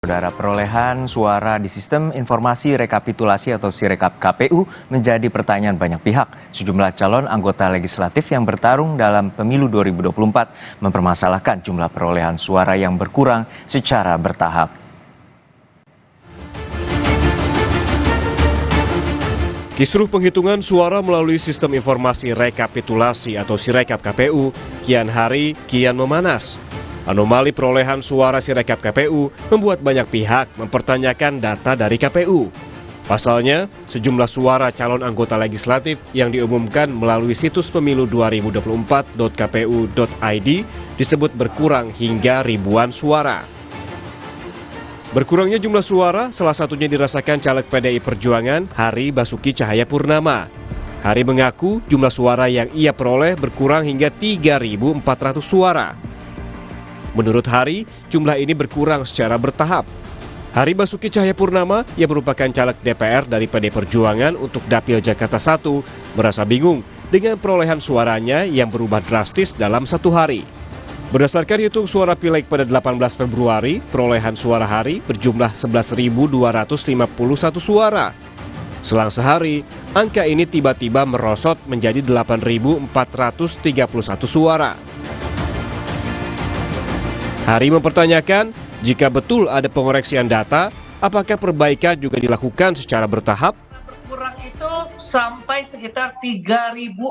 Saudara, perolehan suara di sistem informasi rekapitulasi atau Sirekap KPU menjadi pertanyaan banyak pihak. Sejumlah calon anggota legislatif yang bertarung dalam pemilu 2024 mempermasalahkan jumlah perolehan suara yang berkurang secara bertahap. Kisruh penghitungan suara melalui sistem informasi rekapitulasi atau Sirekap KPU kian hari kian memanas. Anomali perolehan suara Sirekap KPU membuat banyak pihak mempertanyakan data dari KPU. Pasalnya, sejumlah suara calon anggota legislatif yang diumumkan melalui situs pemilu2024.kpu.id disebut berkurang hingga ribuan suara. Berkurangnya jumlah suara salah satunya dirasakan caleg PDI Perjuangan Hari Basuki Cahayapurnama. Hari mengaku jumlah suara yang ia peroleh berkurang hingga 3.400 suara. Menurut Hari, jumlah ini berkurang secara bertahap. Hari Basuki Cahayapurnama yang merupakan caleg DPR dari PDI Perjuangan untuk Dapil Jakarta 1 merasa bingung dengan perolehan suaranya yang berubah drastis dalam satu hari. Berdasarkan hitung suara pileg pada 18 Februari, perolehan suara Hari berjumlah 11.251 suara. Selang sehari, angka ini tiba-tiba merosot menjadi 8.431 suara. Hari mempertanyakan, jika betul ada pengoreksian data, apakah perbaikan juga dilakukan secara bertahap? Berkurang itu sampai sekitar 3.400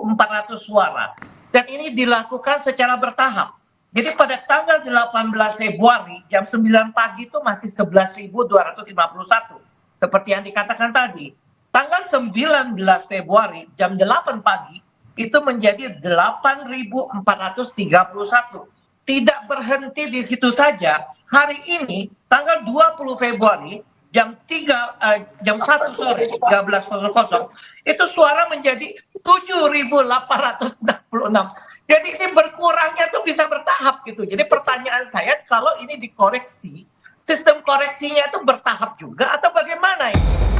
suara. Dan ini dilakukan secara bertahap. Jadi pada tanggal 18 Februari jam 9 pagi itu masih 11.251. Seperti yang dikatakan tadi. Tanggal 19 Februari jam 8 pagi itu menjadi 8.431. Tidak berhenti di situ saja. Hari ini tanggal 20 Februari jam 1 sore 13.00 itu suara menjadi 7.866. Jadi ini berkurangnya tuh bisa bertahap gitu. Jadi pertanyaan saya, kalau ini dikoreksi, sistem koreksinya itu bertahap juga atau bagaimana ini?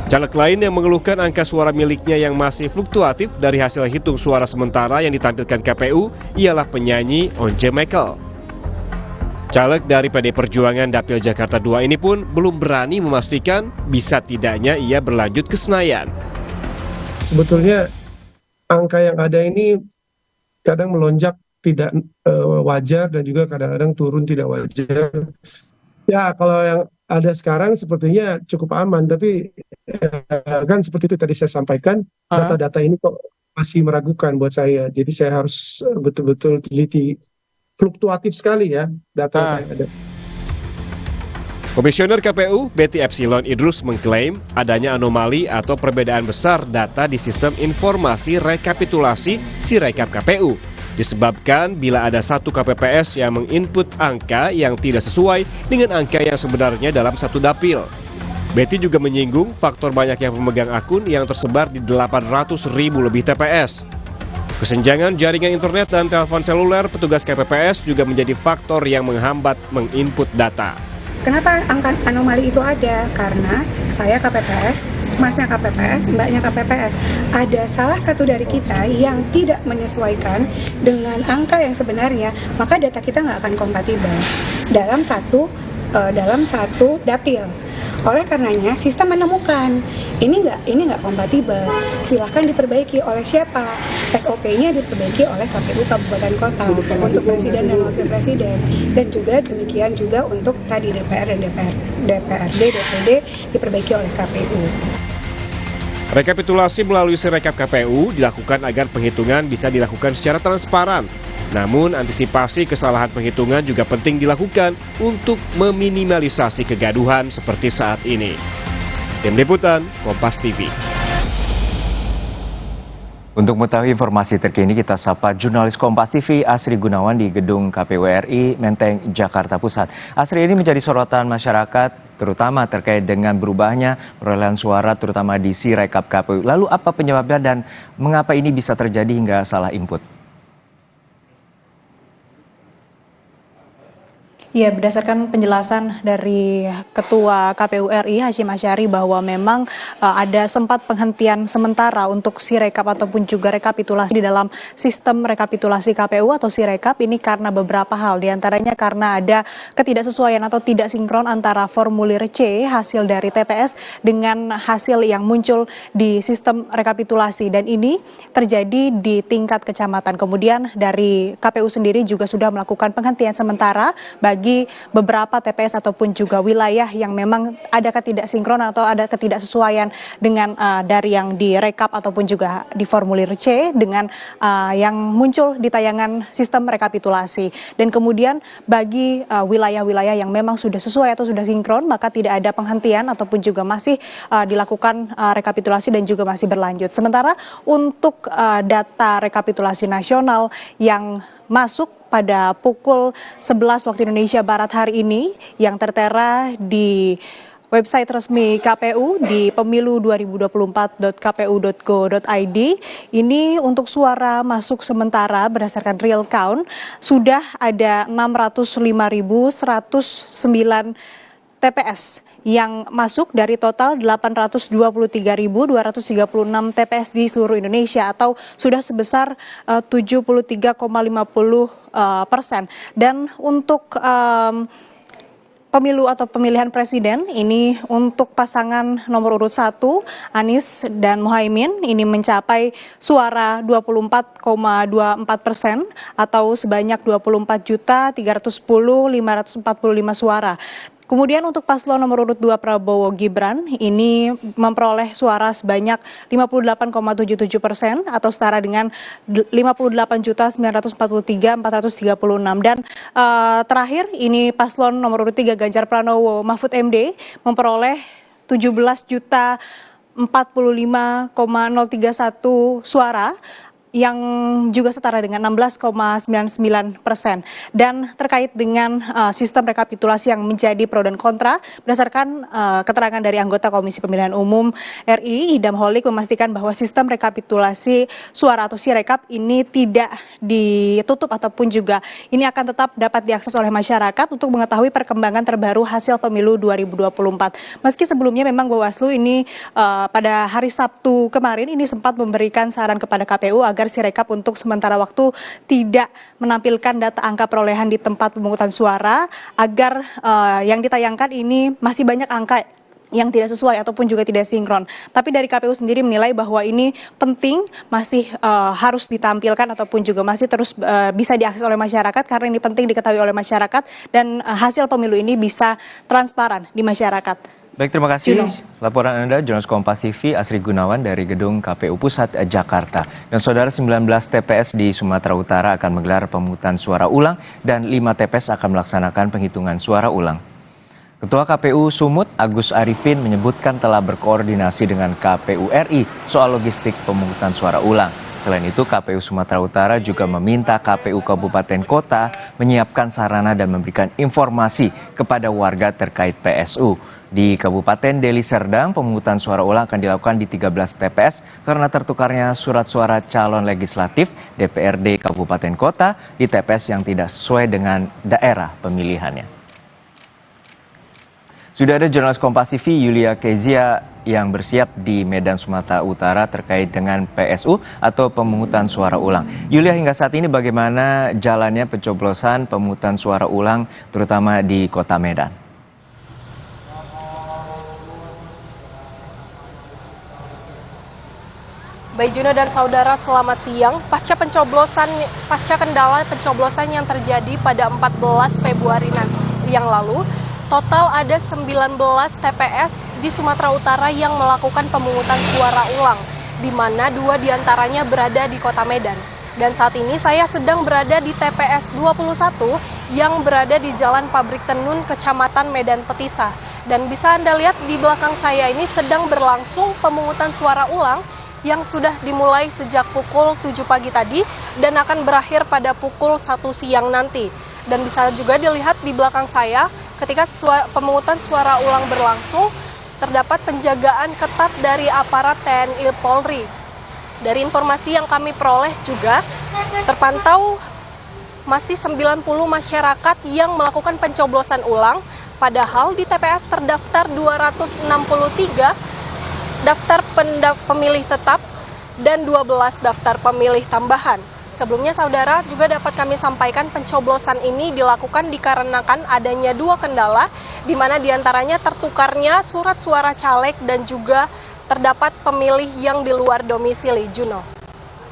Caleg lain yang mengeluhkan angka suara miliknya yang masih fluktuatif dari hasil hitung suara sementara yang ditampilkan KPU ialah penyanyi Once Michael. Caleg dari PDI Perjuangan Dapil Jakarta 2 ini pun belum berani memastikan bisa tidaknya ia berlanjut ke Senayan. Sebetulnya angka yang ada ini kadang melonjak tidak wajar dan juga kadang-kadang turun tidak wajar. Ya, kalau yang ada sekarang sepertinya cukup aman, tapi kan seperti itu tadi saya sampaikan, data-data ini kok masih meragukan buat saya. Jadi saya harus betul-betul teliti. Fluktuatif sekali ya data yang ada. Komisioner KPU Betty Epsilon Idrus mengklaim adanya anomali atau perbedaan besar data di sistem informasi rekapitulasi Sirekap KPU. Disebabkan bila ada satu KPPS yang menginput angka yang tidak sesuai dengan angka yang sebenarnya dalam satu dapil. Betty juga menyinggung faktor banyaknya pemegang akun yang tersebar di 800.000 lebih TPS. Kesenjangan jaringan internet dan telepon seluler petugas KPPS juga menjadi faktor yang menghambat menginput data. Kenapa angka anomali itu ada? Karena saya KPPS, masnya KPPS, mbaknya KPPS. Ada salah satu dari kita yang tidak menyesuaikan dengan angka yang sebenarnya, maka data kita nggak akan kompatibel dalam satu dapil. Oleh karenanya, sistem menemukan ini nggak kompatibel. Silahkan diperbaiki oleh siapa? SOP-nya diperbaiki oleh KPU Kabupaten Kota untuk presiden dan wakil presiden, dan juga demikian juga untuk tadi DPR dan DPRD, DPD diperbaiki oleh KPU. Rekapitulasi melalui Sirekap KPU dilakukan agar penghitungan bisa dilakukan secara transparan. Namun antisipasi kesalahan penghitungan juga penting dilakukan untuk meminimalisasi kegaduhan seperti saat ini. Tim Liputan, Kompas TV. Untuk mengetahui informasi terkini, kita sapa jurnalis Kompas TV Asri Gunawan di Gedung KPU RI Menteng, Jakarta Pusat. Asri, ini menjadi sorotan masyarakat terutama terkait dengan berubahnya perolehan suara terutama di Sirekap KPU. Lalu apa penyebabnya dan mengapa ini bisa terjadi hingga salah input? Ya, berdasarkan penjelasan dari Ketua KPU RI Hasyim Asyari bahwa memang ada sempat penghentian sementara untuk Sirekap ataupun juga rekapitulasi di dalam sistem rekapitulasi KPU atau Sirekap ini karena beberapa hal, diantaranya karena ada ketidaksesuaian atau tidak sinkron antara formulir C hasil dari TPS dengan hasil yang muncul di sistem rekapitulasi, dan ini terjadi di tingkat kecamatan. Kemudian dari KPU sendiri juga sudah melakukan penghentian sementara bagi beberapa TPS ataupun juga wilayah yang memang ada ketidaksinkron atau ada ketidaksesuaian dengan dari yang direkap ataupun juga di formulir C dengan yang muncul di tayangan sistem rekapitulasi. Dan kemudian bagi wilayah-wilayah yang memang sudah sesuai atau sudah sinkron, maka tidak ada penghentian ataupun juga masih dilakukan rekapitulasi dan juga masih berlanjut. Sementara untuk data rekapitulasi nasional yang masuk pada pukul 11 waktu Indonesia Barat hari ini yang tertera di website resmi KPU di pemilu2024.kpu.go.id, ini untuk suara masuk sementara berdasarkan real count sudah ada 605.109 TPS yang masuk dari total 823.236 TPS di seluruh Indonesia atau sudah sebesar 73,50%. Dan untuk pemilu atau pemilihan presiden ini untuk pasangan nomor urut 1 Anies dan Muhaimin ini mencapai suara 24,24% atau sebanyak 24.310.545 suara. Kemudian untuk paslon nomor urut 2 Prabowo Gibran ini memperoleh suara sebanyak 58,77% atau setara dengan 58.943.436. Dan terakhir ini paslon nomor urut 3 Ganjar Pranowo Mahfud MD memperoleh 17.045.031 suara yang juga setara dengan 16,99%. Dan terkait dengan sistem rekapitulasi yang menjadi pro dan kontra, berdasarkan keterangan dari anggota Komisi Pemilihan Umum RI, Idam Holik memastikan bahwa sistem rekapitulasi suara atau Sirekap ini tidak ditutup ataupun juga ini akan tetap dapat diakses oleh masyarakat untuk mengetahui perkembangan terbaru hasil pemilu 2024. Meski sebelumnya memang Bawaslu ini pada hari Sabtu kemarin ini sempat memberikan saran kepada KPU agar Sirekap untuk sementara waktu tidak menampilkan data angka perolehan di tempat pemungutan suara agar yang ditayangkan ini masih banyak angka yang tidak sesuai ataupun juga tidak sinkron. Tapi dari KPU sendiri menilai bahwa ini penting, masih harus ditampilkan ataupun juga masih terus bisa diakses oleh masyarakat karena ini penting diketahui oleh masyarakat dan hasil pemilu ini bisa transparan di masyarakat. Baik, terima kasih. Laporan Anda, jurnalis Kompas TV, Asri Gunawan dari Gedung KPU Pusat Jakarta. Dan saudara, 19 TPS di Sumatera Utara akan menggelar pemungutan suara ulang dan 5 TPS akan melaksanakan penghitungan suara ulang. Ketua KPU Sumut, Agus Arifin, menyebutkan telah berkoordinasi dengan KPU RI soal logistik pemungutan suara ulang. Selain itu, KPU Sumatera Utara juga meminta KPU Kabupaten Kota menyiapkan sarana dan memberikan informasi kepada warga terkait PSU. Di Kabupaten Deli Serdang, pemungutan suara ulang akan dilakukan di 13 TPS karena tertukarnya surat suara calon legislatif DPRD Kabupaten Kota di TPS yang tidak sesuai dengan daerah pemilihannya. Sudah ada jurnalis Kompas TV Yulia Kezia yang bersiap di Medan, Sumatera Utara terkait dengan PSU atau pemungutan suara ulang. Yulia, hingga saat ini bagaimana jalannya pencoblosan pemungutan suara ulang terutama di Kota Medan? Baik Juno dan saudara, selamat siang. Pasca kendala pencoblosan yang terjadi pada 14 Februari yang lalu, total ada 19 TPS di Sumatera Utara yang melakukan pemungutan suara ulang, di mana 2 diantaranya berada di Kota Medan. Dan saat ini saya sedang berada di TPS 21 yang berada di Jalan Pabrik Tenun, Kecamatan Medan Petisah. Dan bisa Anda lihat di belakang saya ini sedang berlangsung pemungutan suara ulang yang sudah dimulai sejak pukul 7 pagi tadi dan akan berakhir pada pukul 1 siang nanti. Dan bisa juga dilihat di belakang saya ketika pemungutan suara ulang berlangsung, terdapat penjagaan ketat dari aparat TNI Polri. Dari informasi yang kami peroleh juga terpantau masih 90 masyarakat yang melakukan pencoblosan ulang, padahal di TPS terdaftar 263 daftar pemilih tetap dan 12 daftar pemilih tambahan. Sebelumnya saudara, juga dapat kami sampaikan pencoblosan ini dilakukan dikarenakan adanya dua kendala, di mana diantaranya tertukarnya surat suara caleg dan juga terdapat pemilih yang di luar domisili. Juno.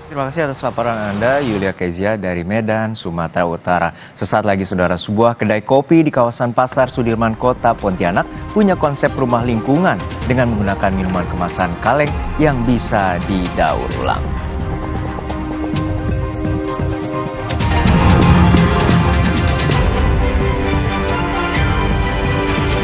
Terima kasih atas laporan Anda, Yulia Kezia dari Medan, Sumatera Utara. Sesaat lagi saudara, sebuah kedai kopi di kawasan Pasar Sudirman, Kota Pontianak punya konsep rumah lingkungan dengan menggunakan minuman kemasan kaleng yang bisa didaur ulang.